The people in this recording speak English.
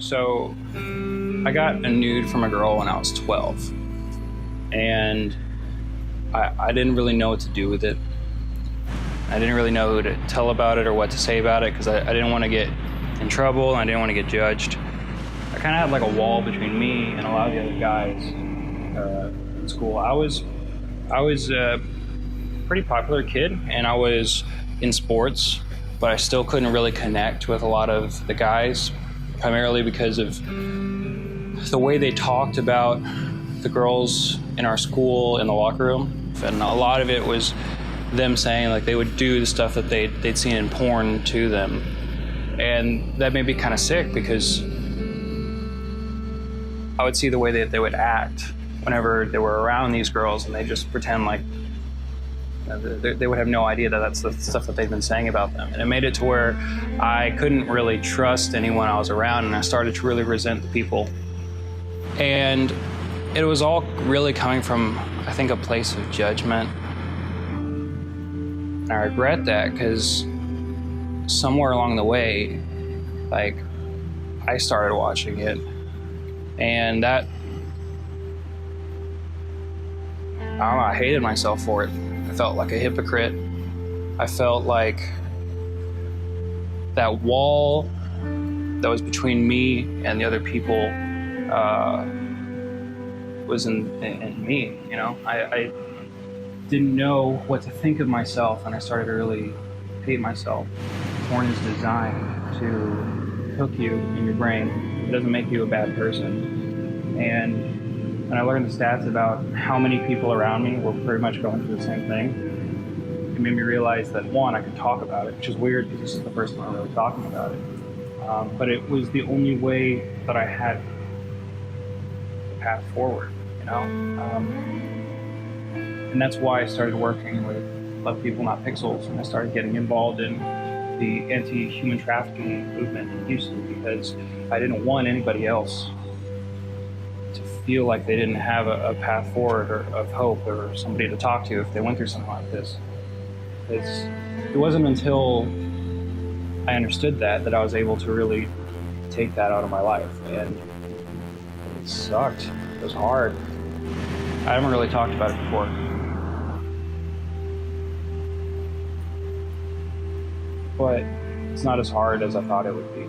So I got a nude from a girl when I was 12, and I didn't really know what to do with it. I didn't really know who to tell about it or what to say about it because I didn't want to get in trouble and I didn't want to get judged. I kind of had like a wall between me and a lot of the other guys in school. I was a pretty popular kid, and I was in sports, but I still couldn't really connect with a lot of the guys, primarily because of the way they talked about the girls in our school in the locker room. And a lot of it was them saying like they would do the stuff that they'd seen in porn to them. And that made me kind of sick because I would see the way that they would act whenever they were around these girls, and they just pretend like they would have no idea that that's the stuff that they've been saying about them. And it made it to where I couldn't really trust anyone I was around, and I started to really resent the people. And it was all really coming from, I think, a place of judgment. And I regret that because somewhere along the way, like, I started watching it, and that, I don't know, I hated myself for it. I felt like a hypocrite. I felt like that wall that was between me and the other people was in me, you know? I didn't know what to think of myself, and I started to really hate myself. Porn is designed to hook you in your brain. It doesn't make you a bad person. And when I learned the stats about how many people around me were pretty much going through the same thing, it made me realize that, one, I could talk about it, which is weird because this is the first time I'm really talking about it. But it was the only way that I had the path forward, you know? And that's why I started working with Love People Not Pixels, and I started getting involved in the anti-human trafficking movement in Houston because I didn't want anybody else to feel like they didn't have a path forward or of hope or somebody to talk to if they went through something like this. It wasn't until I understood that I was able to really take that out of my life, and it sucked. It was hard. I haven't really talked about it before. But it's not as hard as I thought it would be.